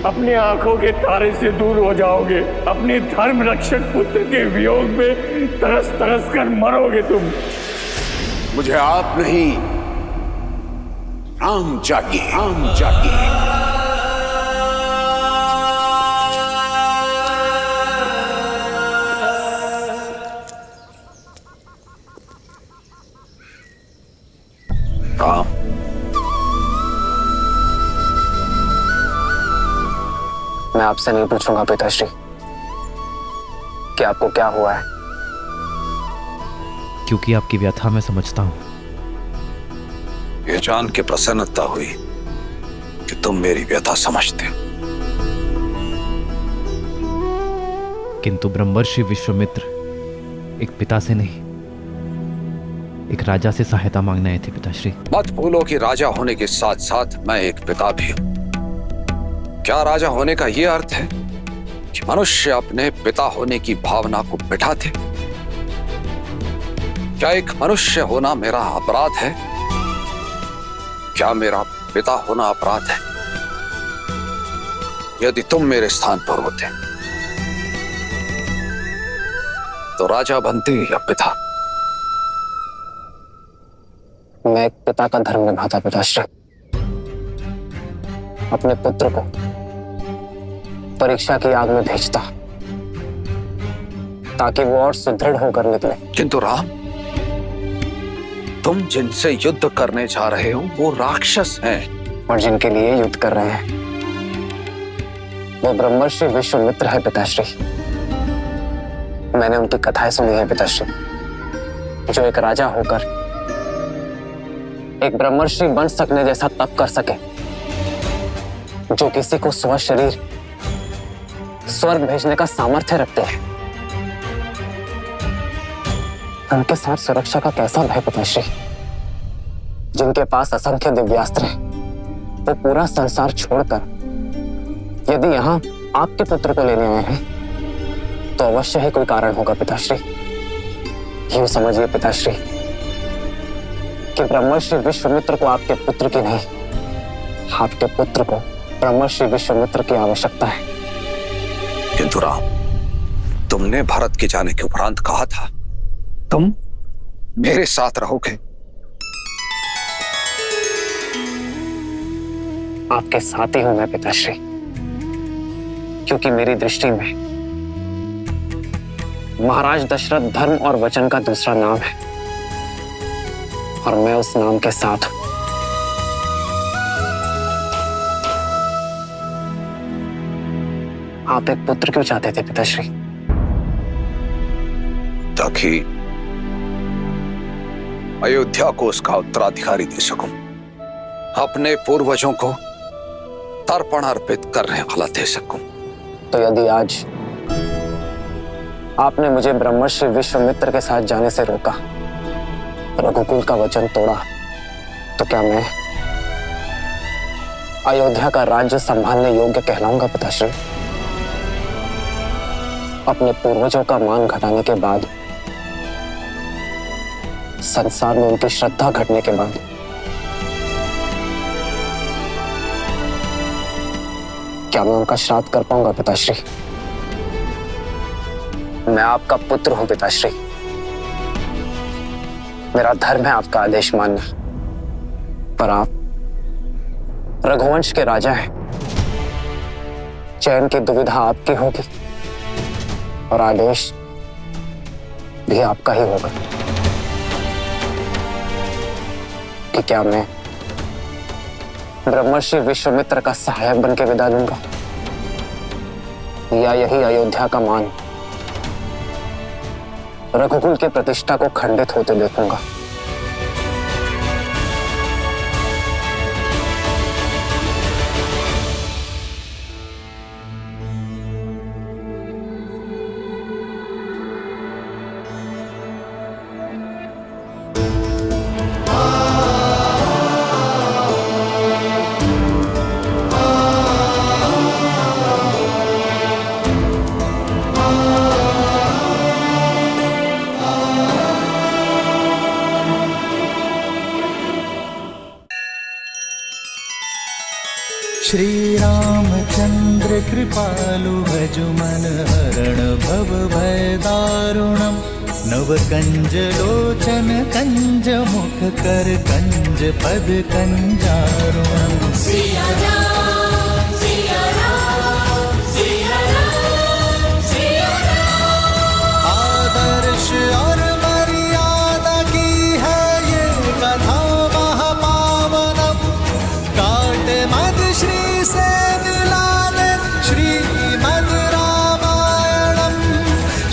अपनी आंखों के तारे से दूर हो जाओगे। अपने धर्म रक्षक पुत्र के वियोग में तरस तरस कर मरोगे तुम। मुझे आप नहीं, राम चाहिए, राम चाहिए। राम, मैं आपसे नहीं पूछूंगा पिताश्री कि आपको क्या हुआ है, क्योंकि आपकी व्यथा मैं समझता हूं। ये जान के प्रसन्नता हुई कि तुम मेरी व्यथा समझते हो। किंतु ब्रह्मर्षि विश्वामित्र एक पिता से नहीं, एक राजा से सहायता मांगने आए थे पिताश्री। मत भूलो कि राजा होने के साथ साथ मैं एक पिता भी हूं। क्या राजा होने का यह अर्थ है कि मनुष्य अपने पिता होने की भावना को मिटा दे? क्या एक मनुष्य होना मेरा अपराध है? क्या मेरा पिता होना अपराध है? यदि तुम मेरे स्थान पर होते तो राजा बनते या पिता? मैं एक पिता का धर्म निभाता पिताश्री। अपने पुत्र को परीक्षा की आग में भेजता ताकि वो और सुदृढ़ होकर निकले। किंतु राम, तुम जिनसे युद्ध करने जा रहे हो वो राक्षस हैं। और जिनके लिए युद्ध कर रहे हैं वो ब्रह्मर्षि विश्वामित्र है पिताश्री। मैंने उनकी कथाएं सुनी है पिताश्री, जो एक राजा होकर एक ब्रह्मर्षि बन सकने जैसा तप कर सके, जो किसी को स्वशरीर स्वर्ग भेजने का सामर्थ्य रखते हैं। उनके साथ सुरक्षा का कैसा भय पिताश्री? जिनके पास असंख्य दिव्यास्त्र हैं, वो पूरा संसार छोड़कर यदि यहाँ आपके पुत्र को लेने आए हैं तो अवश्य ही कोई कारण होगा पिताश्री। यूं समझिए पिताश्री कि ब्रह्मर्षि विश्वामित्र को आपके पुत्र की नहीं, आपके पुत्र को ब्रह्मर्षि विश्वामित्र की आवश्यकता है। किंतु राम, तुमने भारत के जाने के उपरांत कहा था तुम मेरे साथ रहोगे। आपके साथ ही हूं मैं पिताश्री, क्योंकि मेरी दृष्टि में महाराज दशरथ धर्म और वचन का दूसरा नाम है और मैं उस नाम के साथ हूं। आप एक पुत्र क्यों चाहते थे पिताश्री? ताकि अयोध्या को उसका उत्तराधिकारी दे सकूं, अपने पूर्वजों को तर्पण अर्पित करने वाला दे सकूं। तो यदि आज आपने मुझे ब्रह्मर्षि विश्वामित्र के साथ जाने से रोका, रघुकुल का वचन तोड़ा, तो क्या मैं अयोध्या का राज्य संभालने योग्य कहलाऊंगा पिताश्री? अपने पूर्वजों का मान घटाने के बाद, संसार में उनकी श्रद्धा घटने के बाद, क्या मैं उनका श्राद्ध कर पाऊंगा पिताश्री? मैं आपका पुत्र हूं पिताश्री। मेरा धर्म है आपका आदेश मानना, पर आप रघुवंश के राजा हैं। चयन की दुविधा आपकी होगी और आदेश भी आपका ही होगा कि क्या मैं ब्रह्मर्षि विश्वामित्र का सहायक बनकर विदा लूंगा या यही अयोध्या का मान रघुकुल की प्रतिष्ठा को खंडित होते देखूंगा। श्री रामचंद्र कृपालु भजु मन हरण भव भय दारुणम् नव कंज लोचन कंज मुख कर कंज पद कंजारुणम् सिया राम सिया राम सिया राम सिया राम। आदर्श और मर्यादा की है ये कथा महापावनम काट मद श्री से मिला दे श्रीमद् रामायणम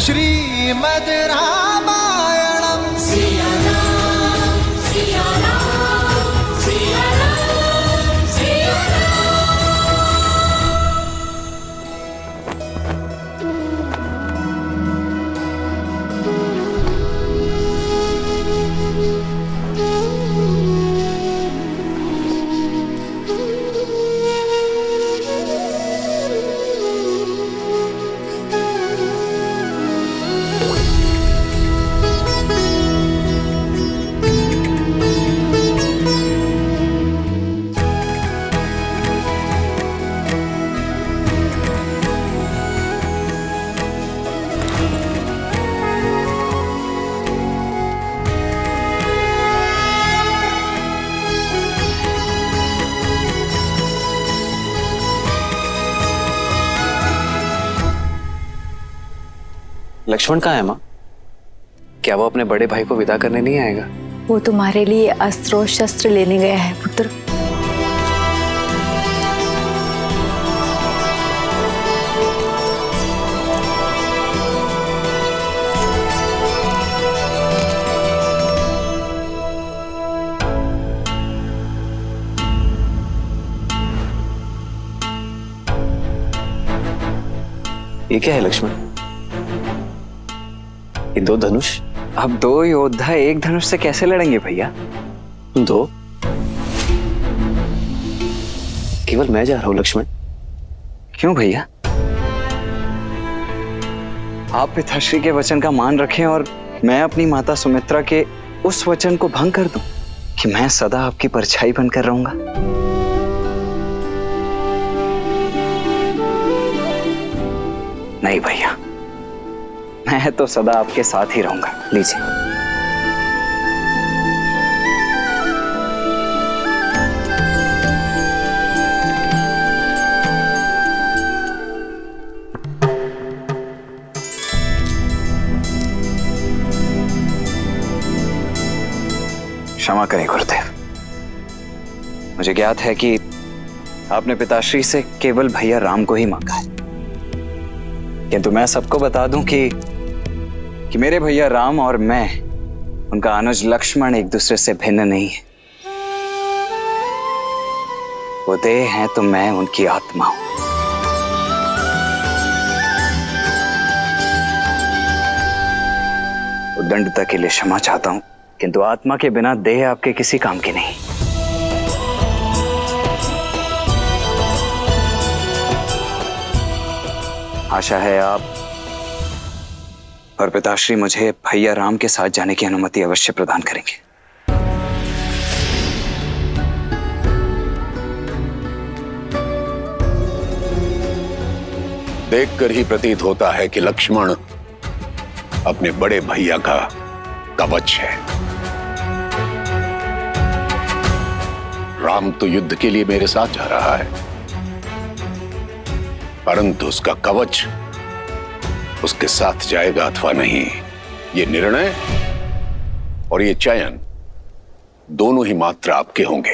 श्रीमद् रामायणम सिया राम सिया राम सिया राम सिया लक्ष्मण कहाँ है माँ? क्या वो अपने बड़े भाई को विदा करने नहीं आएगा? वो तुम्हारे लिए अस्त्र और शस्त्र लेने गया है पुत्र। ये क्या है लक्ष्मण? ये दो धनुष? अब दो योद्धा एक धनुष से कैसे लड़ेंगे भैया? दो? केवल मैं जा रहा हूं लक्ष्मण। क्यों भैया? आप पिताश्री के वचन का मान रखें और मैं अपनी माता सुमित्रा के उस वचन को भंग कर दूं कि मैं सदा आपकी परछाई बनकर रहूंगा। नहीं भैया, मैं तो सदा आपके साथ ही रहूंगा। लीजिए। क्षमा करें गुरुदेव, मुझे ज्ञात है कि आपने पिताश्री से केवल भैया राम को ही मांगा है, किंतु मैं सबको बता दूं कि मेरे भैया राम और मैं, उनका अनुज लक्ष्मण एक दूसरे से भिन्न नहीं है। वो देह हैं तो मैं उनकी आत्मा हूं। उद्दंडता के लिए क्षमा चाहता हूं, किंतु आत्मा के बिना देह आपके किसी काम की नहीं। आशा है आप और पिताश्री मुझे भैया राम के साथ जाने की अनुमति अवश्य प्रदान करेंगे। देखकर ही प्रतीत होता है कि लक्ष्मण अपने बड़े भैया का कवच है। राम तो युद्ध के लिए मेरे साथ जा रहा है, परंतु उसका कवच उसके साथ जाएगा अथवा नहीं, ये निर्णय और ये चयन दोनों ही मात्र आपके होंगे।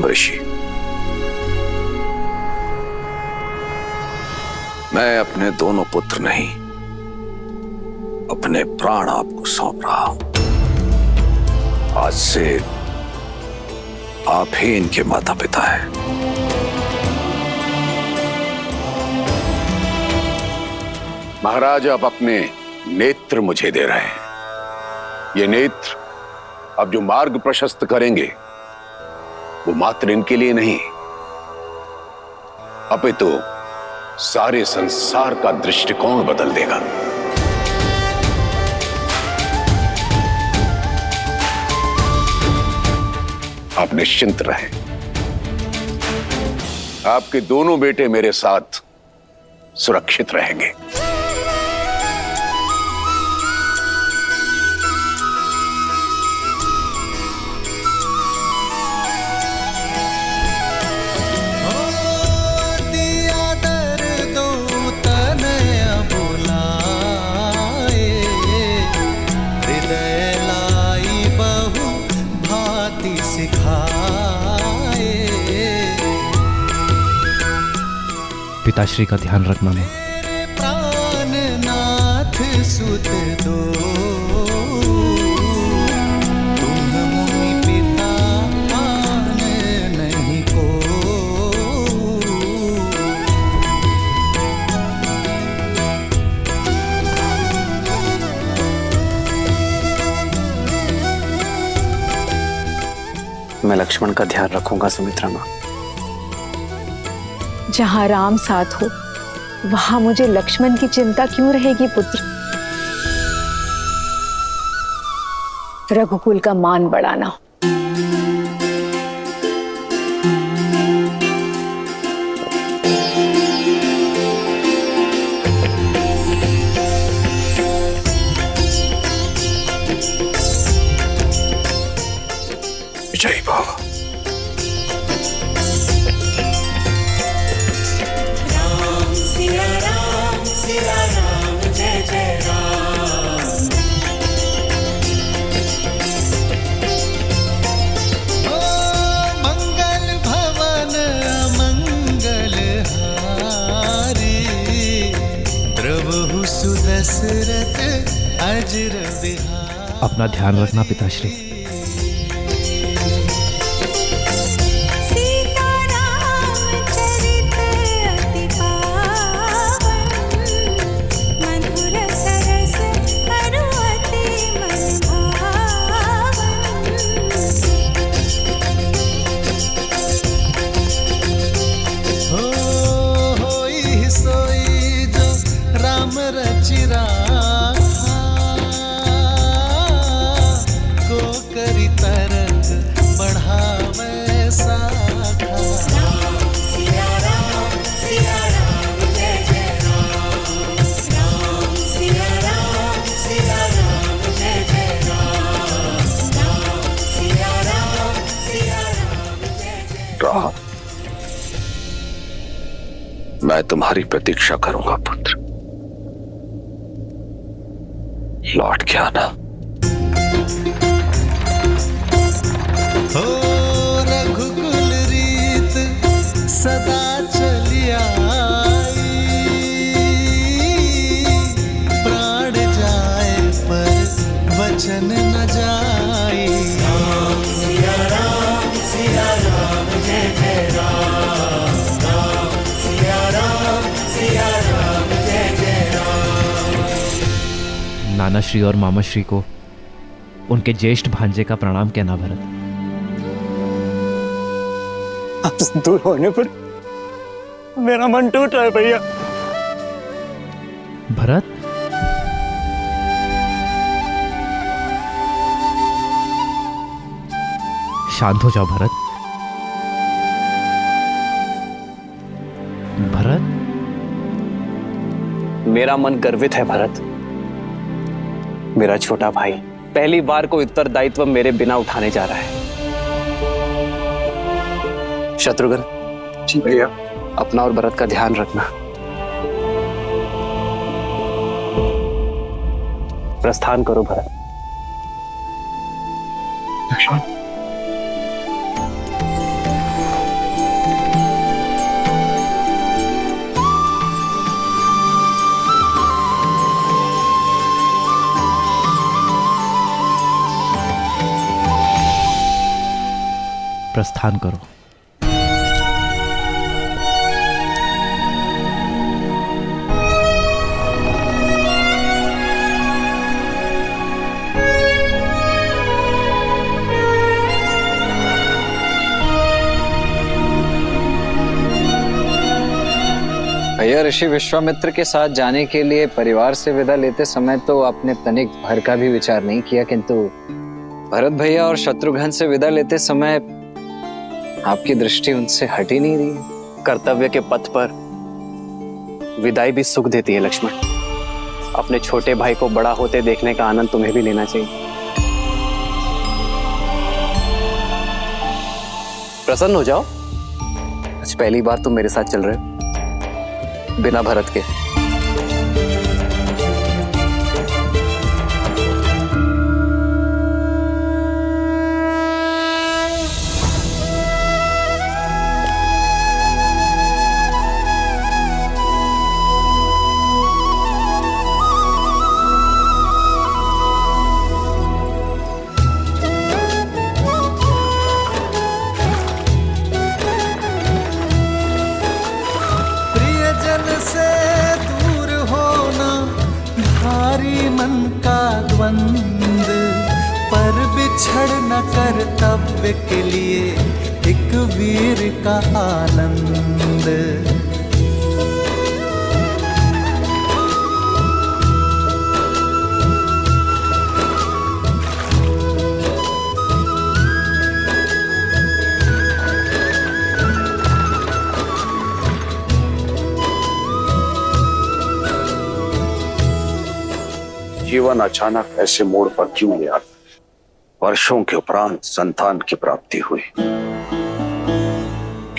ऋषि, मैं अपने दोनों पुत्र नहीं, अपने प्राण आपको सौंप रहा हूं। आज से आप ही इनके माता पिता हैं। महाराज, आप अपने नेत्र मुझे दे रहे हैं। ये नेत्र अब जो मार्ग प्रशस्त करेंगे वो मात्र इनके लिए नहीं, अपितु सारे संसार का दृष्टिकोण बदल देगा। आप निश्चिंत रहें, आपके दोनों बेटे मेरे साथ सुरक्षित रहेंगे। पिताश्री का ध्यान रखना मां। प्राणनाथ सुत दो, तुम मुनि पिता आन नहीं को। मैं लक्ष्मण का ध्यान रखूंगा सुमित्रा मां। जहां राम साथ हो वहां मुझे लक्ष्मण की चिंता क्यों रहेगी पुत्र? रघुकुल का मान बढ़ाना। जय बाबा। दशरथ अजर विहार। अपना ध्यान रखना पिताश्री। मैं तुम्हारी प्रतीक्षा करूंगा पुत्र, लौट के आना। हो रघुकुल रीत सदा चली आई, प्राण जाए पर वचन न जाए। सिया राम जय जय राम, सिया राम जय जय राम। नानाश्री और मामाश्री को उनके ज्येष्ठ भांजे का प्रणाम कहना भरत। आपसे दूर होने पर मेरा मन टूट रहा है भैया। भरत, शांत हो जाओ भरत। भरत, मेरा मन गर्वित है भरत। मेरा छोटा भाई पहली बार कोई उत्तरदायित्व मेरे बिना उठाने जा रहा है। शत्रुघ्न जी भैया, अपना और भरत का ध्यान रखना। प्रस्थान करो भरत। लक्ष्मण, प्रस्थान करो। भैया ऋषि विश्वामित्र के साथ जाने के लिए परिवार से विदा लेते समय तो आपने तनिक भर का भी विचार नहीं किया, किंतु भरत भैया और शत्रुघ्न से विदा लेते समय आपकी दृष्टि उनसे हट ही नहीं रही। कर्तव्य के पथ पर विदाई भी सुख देती है लक्ष्मण। अपने छोटे भाई को बड़ा होते देखने का आनंद तुम्हें भी लेना चाहिए। प्रसन्न हो जाओ, आज पहली बार तुम मेरे साथ चल रहे हो बिना भरत के। प्रियजन से दूर होना भारी मन का द्वंद, पर बिछड़ न कर्तव्य के लिए एक वीर का आनंद। जीवन अचानक ऐसे मोड़ पर क्यों ले आता? वर्षों के उपरांत संतान की प्राप्ति हुई,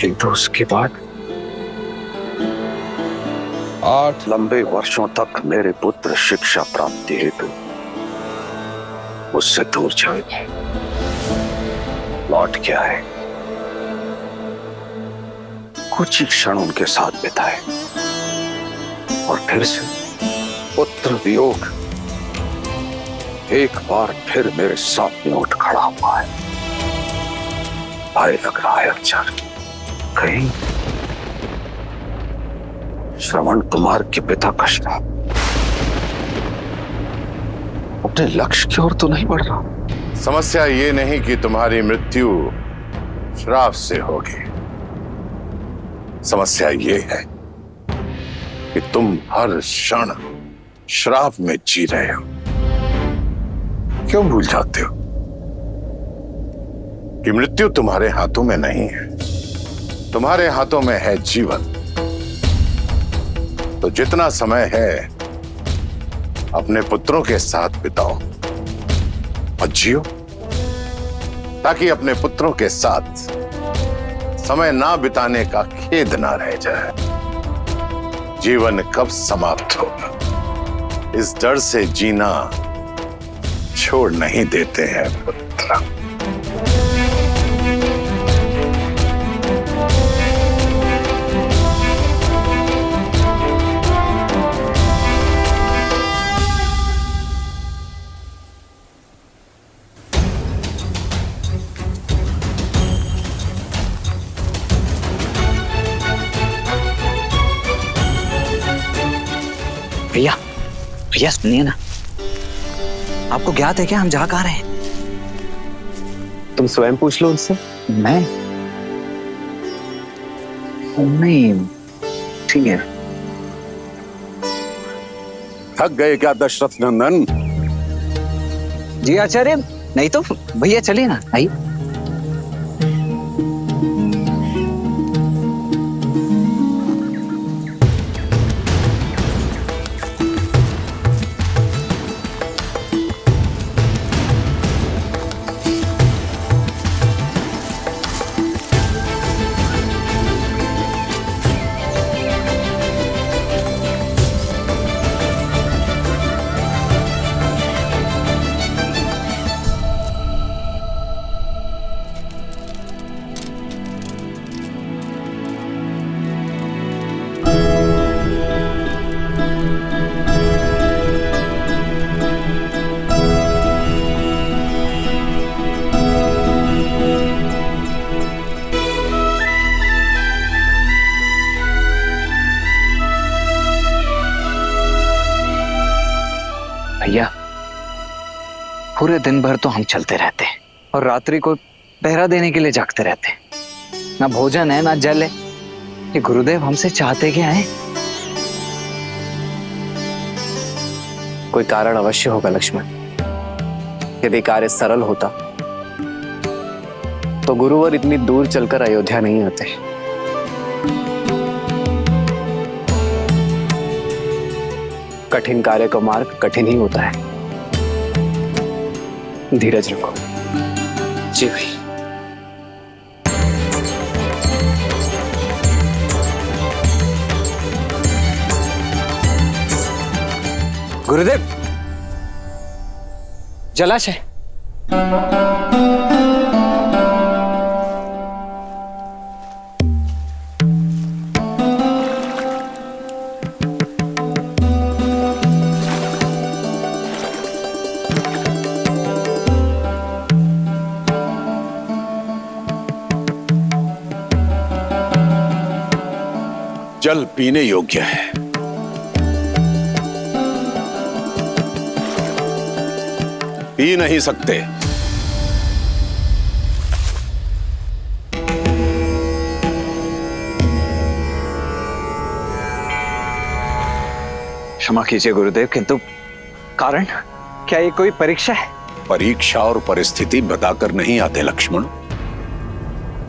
किंतु उसके बाद 8 लंबे वर्षों तक मेरे पुत्र शिक्षा प्राप्ति हेतु मुझसे दूर चले। लौट के आए, कुछ ही क्षण उनके साथ बिताए और फिर से पुत्र वियोग एक बार फिर मेरे सामने उठ खड़ा हुआ है। भय लग रहा है अक्षर, कहीं श्रवण कुमार के पिता का श्राप अपने लक्ष्य की ओर तो नहीं बढ़ रहा? समस्या ये नहीं कि तुम्हारी मृत्यु श्राप से होगी, समस्या ये है कि तुम हर क्षण श्राप में जी रहे हो। क्यों भूल जाते हो कि मृत्यु तुम्हारे हाथों में नहीं है, तुम्हारे हाथों में है जीवन। तो जितना समय है अपने पुत्रों के साथ बिताओ और जियो, ताकि अपने पुत्रों के साथ समय ना बिताने का खेद ना रह जाए। जीवन कब समाप्त होगा इस डर से जीना छोड़ नहीं देते हैं पुत्र। भैया भैया सुनिए ना, आपको ज्ञात है क्या हम जा कहाँ रहे हैं? तुम स्वयं पूछ लो उनसे। मैं नहीं, ठीक है। थक गए क्या दशरथ नंदन? जी आचार्य, नहीं तो भैया चलिए ना, आइए। भैया पूरे दिन भर तो हम चलते रहते हैं और रात्रि को पहरा देने के लिए जागते रहते हैं। ना भोजन है ना जल है। ये गुरुदेव हमसे चाहते क्या है? कोई कारण अवश्य होगा लक्ष्मण। यदि कार्य सरल होता तो गुरुवर इतनी दूर चलकर अयोध्या नहीं आते। कठिन कार्य का मार्ग कठिन ही होता है। धीरज रखो। जी भाई। गुरुदेव, जलाशय। जल पीने योग्य है। पी नहीं सकते। क्षमा कीजिए गुरुदेव, किंतु कारण क्या ये कोई परीक्षा है? परीक्षा और परिस्थिति बताकर नहीं आते लक्ष्मण।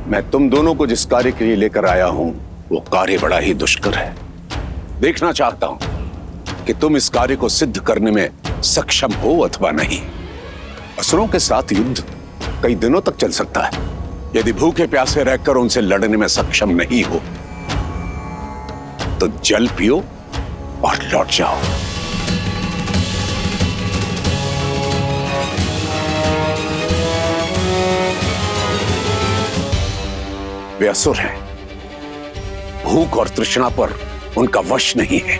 मैं तुम दोनों को जिस कार्य के लिए लेकर आया हूं वो कार्य बड़ा ही दुष्कर है। देखना चाहता हूं कि तुम इस कार्य को सिद्ध करने में सक्षम हो अथवा नहीं। असुरों के साथ युद्ध कई दिनों तक चल सकता है। यदि भूखे प्यासे रहकर उनसे लड़ने में सक्षम नहीं हो तो जल पियो और लौट जाओ। वे असुर हैं। भूख और तृष्णा पर उनका वश नहीं है।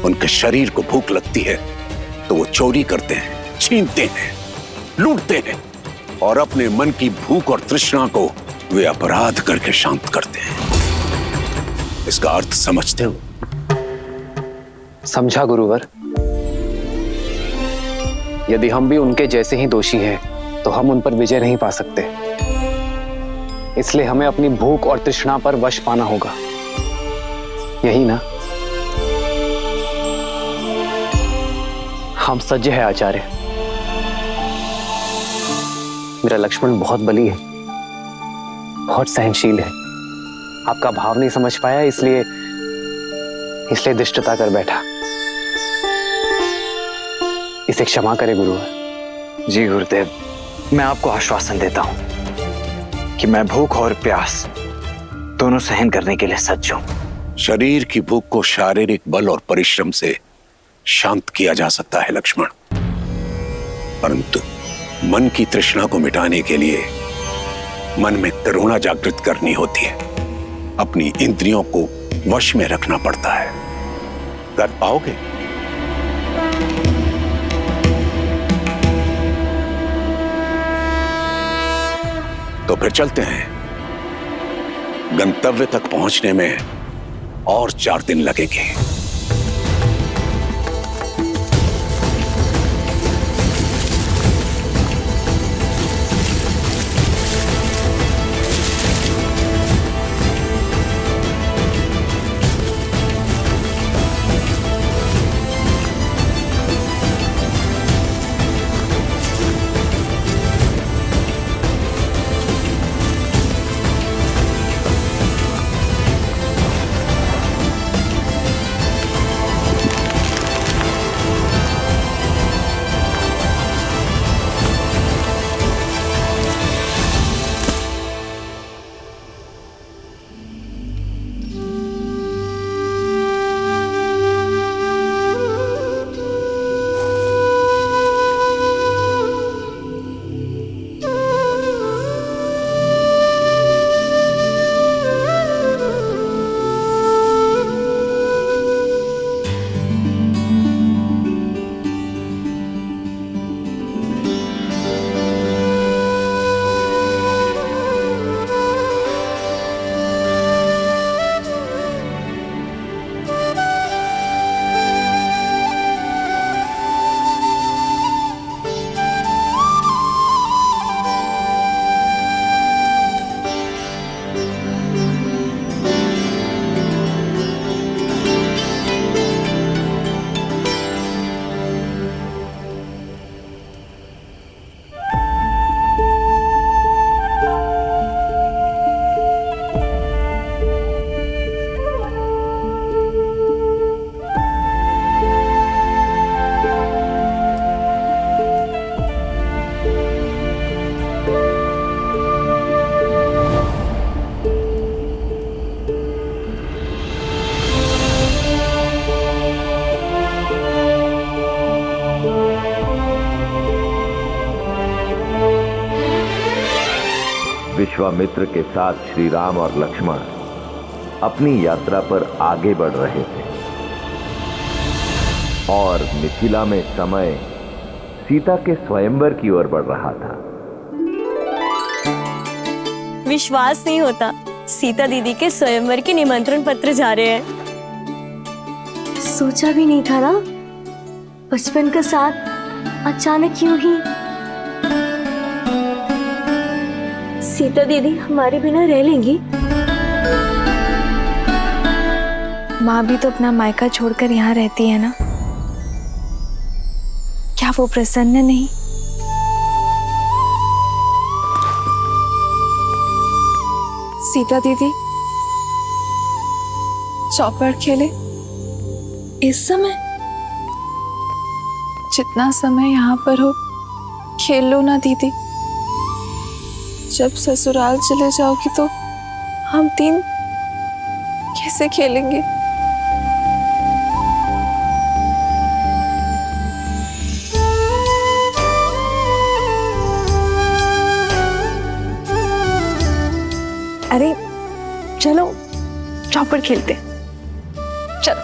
उनके शरीर को भूख लगती है तो वो चोरी करते हैं, छीनते हैं, लूटते हैं और अपने मन की भूख और तृष्णा को वे अपराध करके शांत करते हैं। इसका अर्थ समझते हो? समझा गुरुवर। यदि हम भी उनके जैसे ही दोषी हैं तो हम उन पर विजय नहीं पा सकते। इसलिए हमें अपनी भूख और तृष्णा पर वश पाना होगा, यही ना? हम सज्ज है आचार्य। मेरा लक्ष्मण बहुत बली है, बहुत सहनशील है। आपका भाव नहीं समझ पाया, इसलिए दुष्टता कर बैठा। इसे क्षमा करे गुरुवर। जी गुरुदेव, मैं आपको आश्वासन देता हूं कि मैं भूख और प्यास दोनों सहन करने के लिए सज्ज हूं। शरीर की भूख को शारीरिक बल और परिश्रम से शांत किया जा सकता है लक्ष्मण, परंतु मन की तृष्णा को मिटाने के लिए मन में करुणा जागृत करनी होती है। अपनी इंद्रियों को वश में रखना पड़ता है। कर पाओगे? तो फिर चलते हैं। गंतव्य तक पहुंचने में और 4 दिन लगेंगे। विश्वामित्र के साथ श्री राम और लक्ष्मण अपनी यात्रा पर आगे बढ़ रहे थे और मिथिला में समय सीता के स्वयंवर की ओर बढ़ रहा था। विश्वास नहीं होता, सीता दीदी के स्वयंवर के निमंत्रण पत्र जा रहे हैं। सोचा भी नहीं था ना, बचपन का साथ अचानक क्यों ही। सीता दीदी हमारे बिना रह लेंगी? माँ भी तो अपना मायका छोड़कर यहाँ रहती है ना, क्या वो प्रसन्न नहीं? सीता दीदी चौपड़ खेले इस समय? जितना समय यहाँ पर हो खेल लो ना दीदी। जब ससुराल चले जाओगी तो हम तीन कैसे खेलेंगे? अरे चलो चौपड़ खेलते। चलो।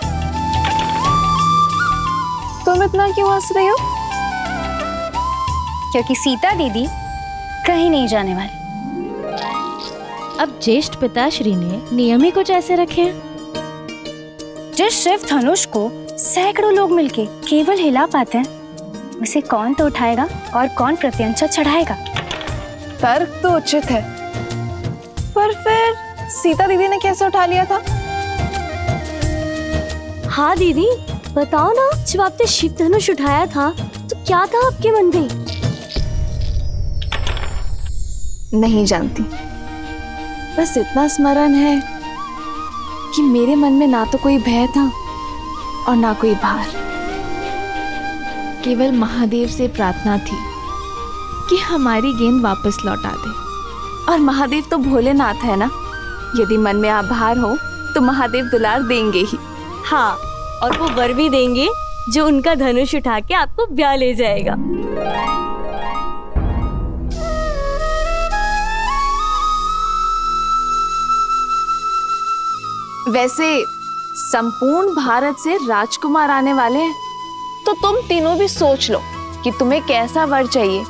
तुम इतना क्यों हंस रही हो? क्योंकि सीता दीदी कहीं नहीं जाने वाली। अब ज्येष्ठ पिताश्री ने नियम ही कुछ ऐसे रखे हैं। जिस शिव धनुष को सैकड़ों लोग मिलके केवल हिला पाते हैं, उसे कौन तो उठाएगा और कौन प्रत्यंचा चढ़ाएगा? तर्क तो उचित है, पर फिर सीता दीदी ने कैसे उठा लिया था? हाँ दीदी बताओ ना, जब आपने शिव धनुष उठाया था तो क्या था आपके मन में? नहीं जानती, बस इतना स्मरण है कि मेरे मन में ना तो कोई भय था और ना कोई भार। केवल महादेव से प्रार्थना थी कि हमारी गेंद वापस लौटा दे। और महादेव तो भोलेनाथ है ना, यदि मन में आभार हो तो महादेव दुलार देंगे ही। हाँ, और वो वर भी देंगे जो उनका धनुष उठा के आपको ब्याह ले जाएगा। वैसे संपूर्ण भारत से राजकुमार आने वाले हैं, तो तुम तीनों भी सोच लो कि तुम्हें कैसा वर चाहिए।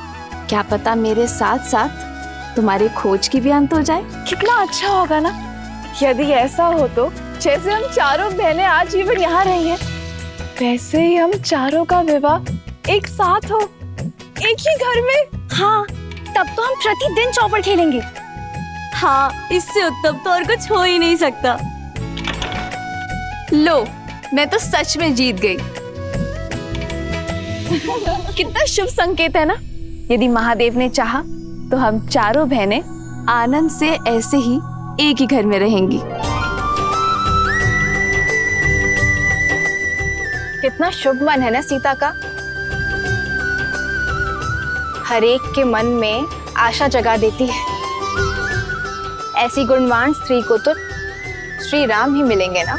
क्या पता मेरे साथ साथ तुम्हारी खोज की भी अंत हो जाए। कितना अच्छा होगा ना यदि ऐसा हो तो। जैसे हम चारों बहनें आज जीवन यहाँ रही हैं, वैसे ही हम चारों का विवाह एक साथ हो, एक ही घर में। हाँ, तब तो हम प्रतिदिन चौपड़ खेलेंगे। हाँ, इससे उत्तम तो और कुछ हो ही नहीं सकता। लो, मैं तो सच में जीत गई। कितना शुभ संकेत है ना। यदि महादेव ने चाहा तो हम चारों बहनें आनंद से ऐसे ही एक ही घर में रहेंगी। कितना शुभ मन है ना सीता का। हर एक के मन में आशा जगा देती है। ऐसी गुणवान स्त्री को तो श्री राम ही मिलेंगे ना।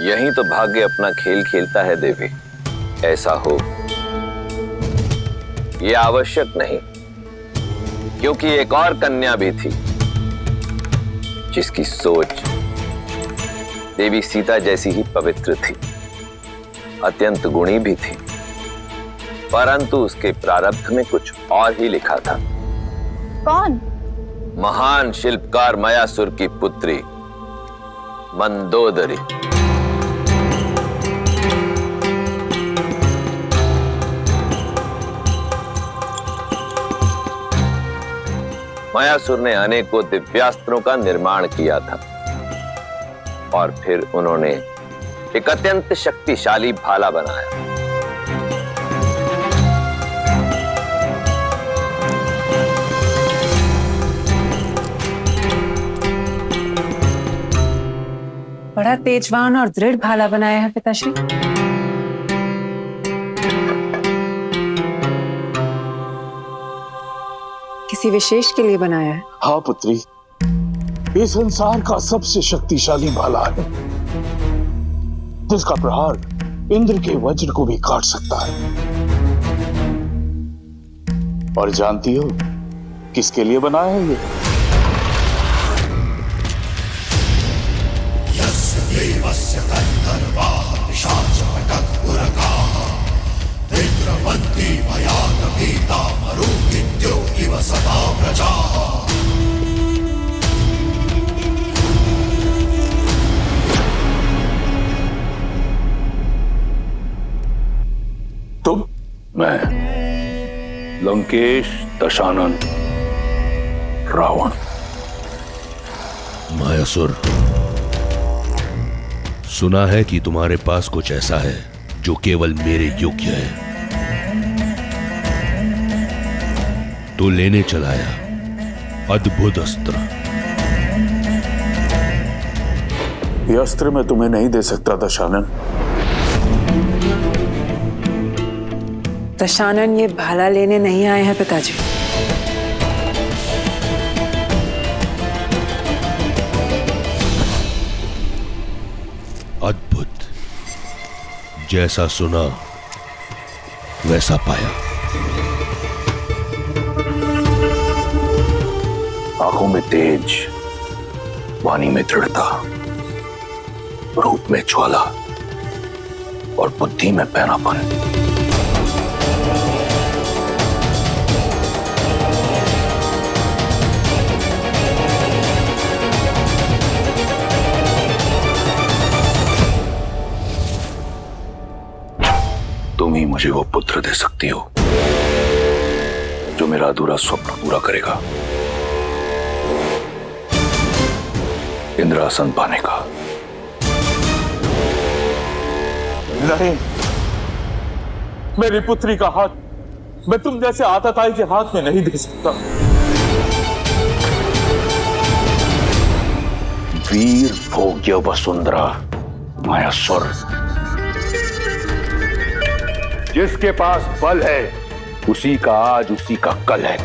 यही तो भाग्य अपना खेल खेलता है देवी। ऐसा हो ये आवश्यक नहीं, क्योंकि एक और कन्या भी थी जिसकी सोच देवी सीता जैसी ही पवित्र थी, अत्यंत गुणी भी थी, परंतु उसके प्रारब्ध में कुछ और ही लिखा था। कौन? महान शिल्पकार मयासुर की पुत्री मंदोदरी। मयासुर ने अनेकों दिव्यास्त्रों का निर्माण किया था और फिर उन्होंने एक अत्यंत शक्तिशाली भाला बनाया। बड़ा तेजवान और दृढ़ भाला बनाया है पिताश्री। किसी विशेष के लिए बनाया है? हाँ पुत्री, ये संसार का सबसे शक्तिशाली भाला है, जिसका प्रहार इंद्र के वज्र को भी काट सकता है। और जानती हो, किसके लिए बनाया है ये? तुम? मैं लंकेश दशानन रावण। मायासुर, सुना है कि तुम्हारे पास कुछ ऐसा है जो केवल मेरे योग्य है, तो लेने चलाया अद्भुत अस्त्र। ये अस्त्र मैं तुम्हें नहीं दे सकता दशानन। दशानन ये भाला लेने नहीं आए हैं पिताजी। अद्भुत, जैसा सुना वैसा पाया। आंखों में तेज, वाणी में दृढ़ता, रूप में ज्वाला और बुद्धि में पैनापन। तुम ही मुझे वो पुत्र दे सकती हो जो मेरा अधूरा स्वप्न पूरा करेगा, इंद्रासन पाने का। नहीं, मेरी पुत्री का हाथ मैं तुम जैसे आतताई के हाथ में नहीं दे सकता। वीर भोग्य वसुंधरा मायासुर, जिसके पास बल है उसी का आज उसी का कल है,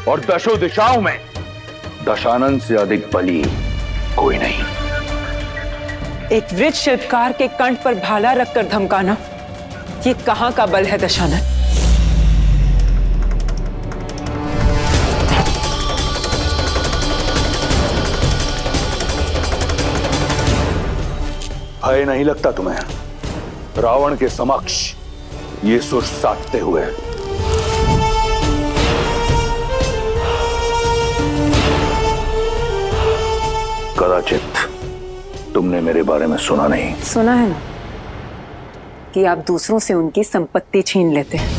और दशों दिशाओं में दशानन से अधिक बली कोई नहीं। एक वृक्ष शिल्पकार के कंठ पर भाला रखकर धमकाना, ये कहां का बल है दशानन? भय नहीं लगता तुम्हें रावण के समक्ष ये सुर साधते हुए? कदाचित तुमने मेरे बारे में सुना नहीं। सुना है ना कि आप दूसरों से उनकी संपत्ति छीन लेते हैं,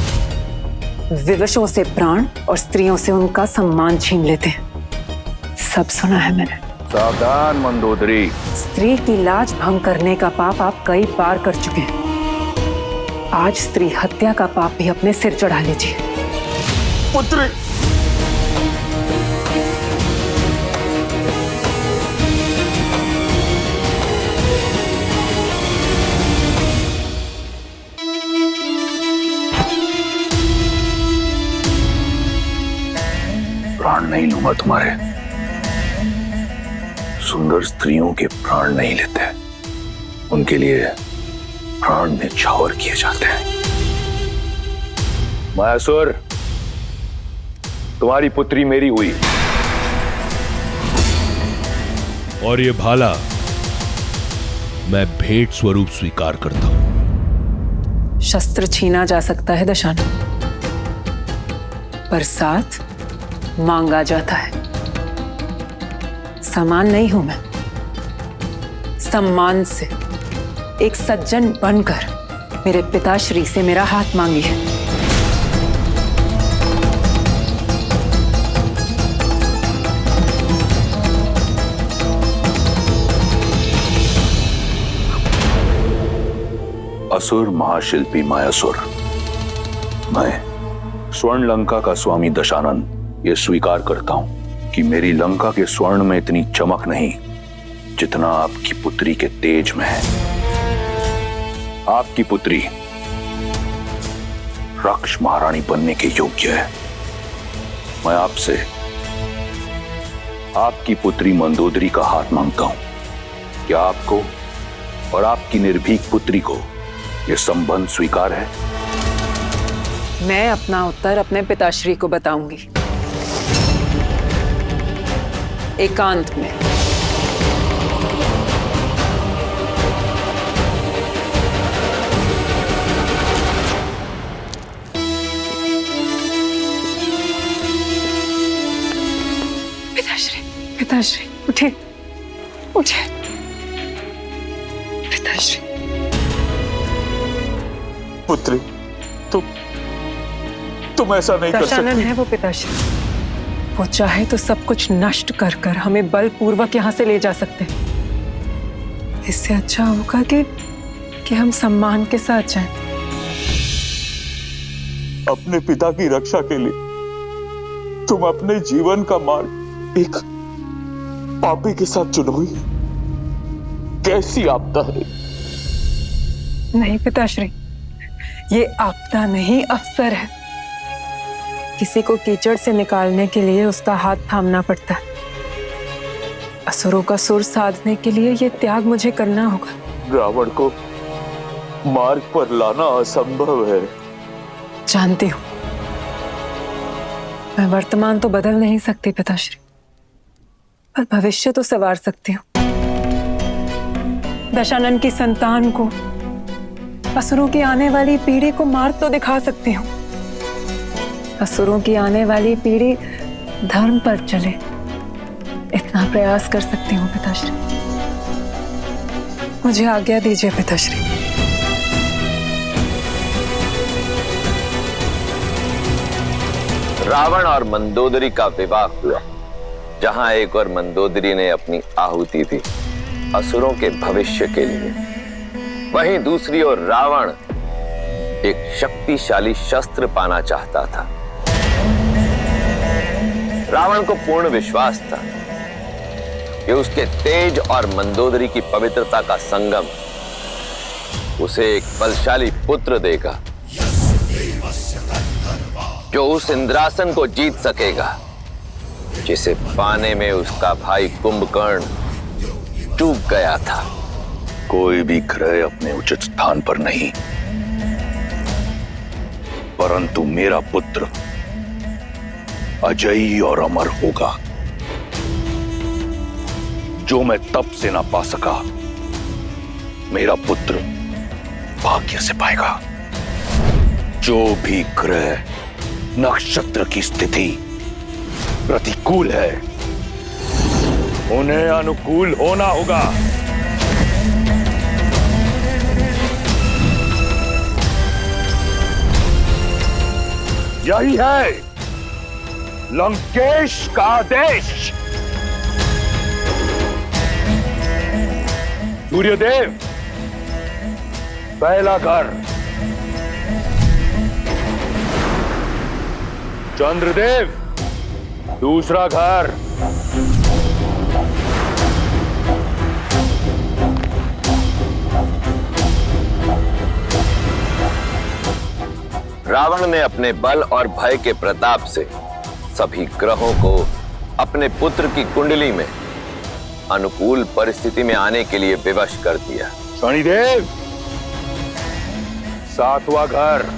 विवशों से प्राण और स्त्रियों से उनका सम्मान छीन लेते हैं। सब सुना है मैंने। सावधान मंदोदरी, स्त्री की लाज भंग करने का पाप आप कई बार कर चुके हैं। आज स्त्री हत्या का पाप भी अपने सिर चढ़ा लीजिए। पुत्री, प्राण नहीं लूंगा तुम्हारे। सुंदर स्त्रियों के प्राण नहीं लेते, उनके लिए प्राण न्यौछावर किए जाते हैं। मायासुर, तुम्हारी पुत्री मेरी हुई, और ये भाला मैं भेंट स्वरूप स्वीकार करता हूं। शस्त्र छीना जा सकता है दशानन, पर साथ मांगा जाता है। समान नहीं हूं मैं, सम्मान से एक सज्जन बनकर मेरे पिताश्री से मेरा हाथ मांगिए। असुर महाशिल्पी मायासुर, मैं स्वर्ण लंका का स्वामी दशानन ये स्वीकार करता हूं कि मेरी लंका के स्वर्ण में इतनी चमक नहीं जितना आपकी पुत्री के तेज में है। आपकी पुत्री रक्ष महारानी बनने के योग्य है। मैं आपसे आपकी पुत्री मंदोदरी का हाथ मांगता हूं। क्या आपको और आपकी निर्भीक पुत्री को यह संबंध स्वीकार है? मैं अपना उत्तर अपने पिताश्री को बताऊंगी। एकांत में। पिताश्री, पिताश्री उठे, उठे। पिताश्री। पुत्री, तुम ऐसा नहीं कर दशानन सकती। है वो पिताश्री। वो चाहे तो सब कुछ नष्ट कर कर हमें बलपूर्वक यहाँ से ले जा सकते हैं। इससे अच्छा होगा कि हम सम्मान के साथ जाएं। अपने पिता की रक्षा के लिए तुम अपने जीवन का मार्ग एक पापी के साथ चुनोगी? कैसी आपदा है? नहीं पिताश्री, ये आपदा नहीं, अवसर है। किसी को कीचड़ से निकालने के लिए उसका हाथ थामना पड़ता है। असुरों का सुर साधने के लिए ये त्याग मुझे करना होगा। रावण को मार्ग पर लाना असंभव है। जानती हूं, मैं वर्तमान तो बदल नहीं सकती पिताश्री, पर भविष्य तो संवार सकती हूँ। दशानन की संतान को, असुरों की आने वाली पीढ़ी को मार्ग तो दिखा सकती हूँ। असुरों की आने वाली पीढ़ी धर्म पर चले, इतना प्रयास कर सकती हूँ पिताश्री। मुझे आज्ञा दीजिए पिताश्री। रावण और मंदोदरी का विवाह हुआ। जहां एक और मंदोदरी ने अपनी आहुति दी असुरों के भविष्य के लिए, वहीं दूसरी ओर रावण एक शक्तिशाली शस्त्र पाना चाहता था। रावण को पूर्ण विश्वास था कि उसके तेज और मंदोदरी की पवित्रता का संगम उसे एक बलशाली पुत्र देगा जो उस इंद्रासन को जीत सकेगा जिसे पाने में उसका भाई कुंभकर्ण चूक गया था। कोई भी ग्रह अपने उचित स्थान पर नहीं, परंतु मेरा पुत्र अजयी और अमर होगा। जो मैं तप से ना पा सका, मेरा पुत्र भाग्य से पाएगा। जो भी ग्रह नक्षत्र की स्थिति प्रतिकूल है, उन्हें अनुकूल होना होगा। यही है लंकेश का आदेश। सूर्यदेव पहला घर, चंद्रदेव दूसरा घर, रावण ने अपने बल और भय के प्रताप से सभी ग्रहों को अपने पुत्र की कुंडली में अनुकूल परिस्थिति में आने के लिए विवश कर दिया। शनिदेव सातवां घर,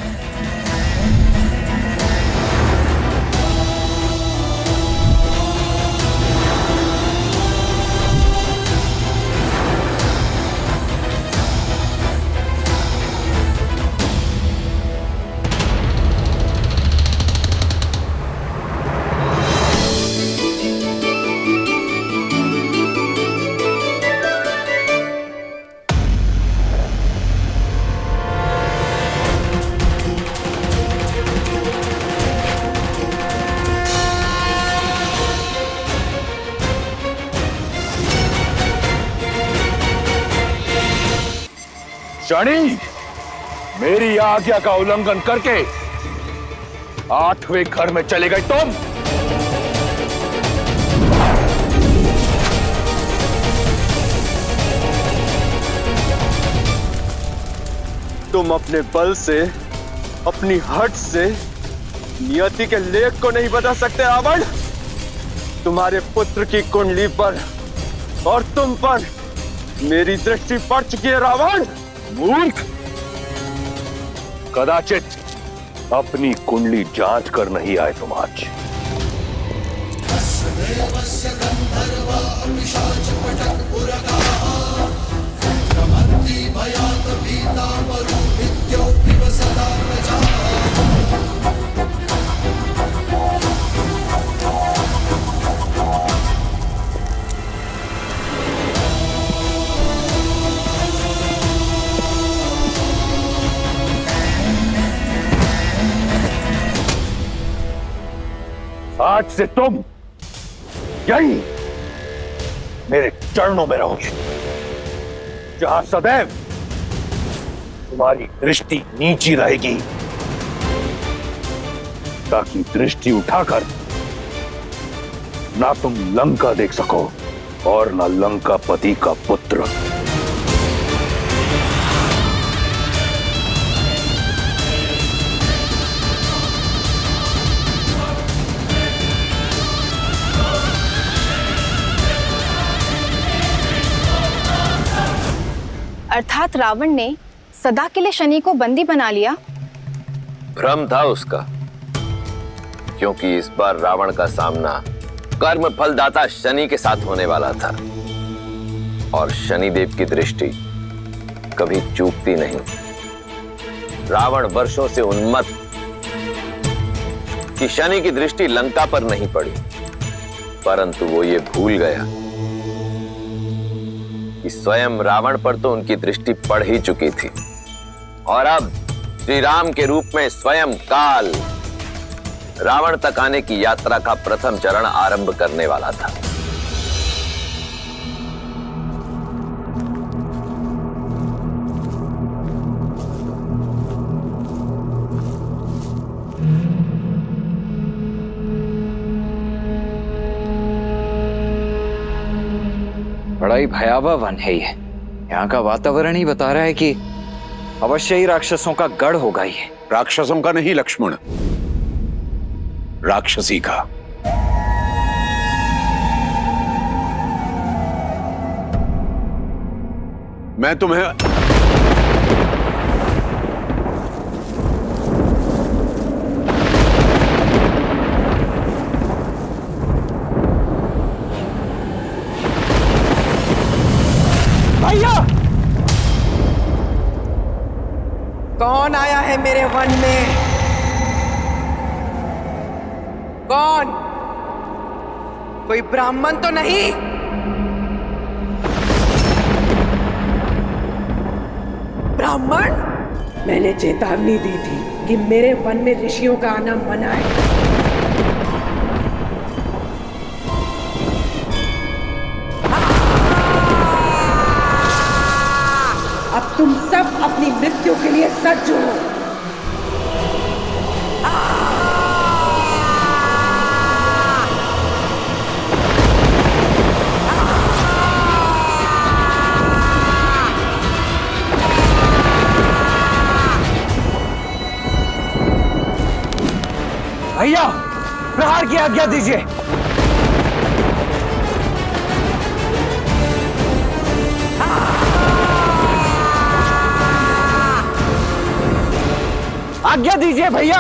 शनि मेरी आज्ञा का उल्लंघन करके 8वें घर में चले गए तुम। तुम अपने बल से, अपनी हट से नियति के लेख को नहीं बदल सकते रावण। तुम्हारे पुत्र की कुंडली पर और तुम पर मेरी दृष्टि पड़ चुकी है रावण। मूर्ख, कदाचित अपनी कुंडली जांच कर नहीं आए तुम आज। आज से तुम यही मेरे चरणों में रहोगे, जहां सदैव तुम्हारी दृष्टि नीची रहेगी, ताकि दृष्टि उठाकर ना तुम लंका देख सको और ना लंकापति का पुत्र। अर्थात रावण ने सदा के लिए शनि को बंदी बना लिया। भ्रम था उसका, क्योंकि इस बार रावण का सामना कर्म फलदाता शनि के साथ होने वाला था, और शनिदेव की दृष्टि कभी चूकती नहीं। रावण वर्षों से उन्मत्त कि शनि की दृष्टि लंका पर नहीं पड़ी, परंतु वो ये भूल गया कि स्वयं रावण पर तो उनकी दृष्टि पड़ ही चुकी थी, और अब श्री राम के रूप में स्वयं काल रावण तक आने की यात्रा का प्रथम चरण आरंभ करने वाला था। बड़ा ही भयावह वन है ये। यहाँ का वातावरण ही बता रहा है कि अवश्य ही राक्षसों का गढ़ होगा ये। राक्षसों का नहीं लक्ष्मण, राक्षसी का। मैं तुम्हें भैया, कौन आया है मेरे वन में? कौन? कोई ब्राह्मण तो नहीं? ब्राह्मण? मैंने चेतावनी दी थी कि मेरे वन में ऋषियों का आना मना है। अब तुम सब अपनी मृत्यु के लिए सज्ज हो। भैया, प्रहार की आज्ञा दीजिए। आज्ञा दीजिए भैया।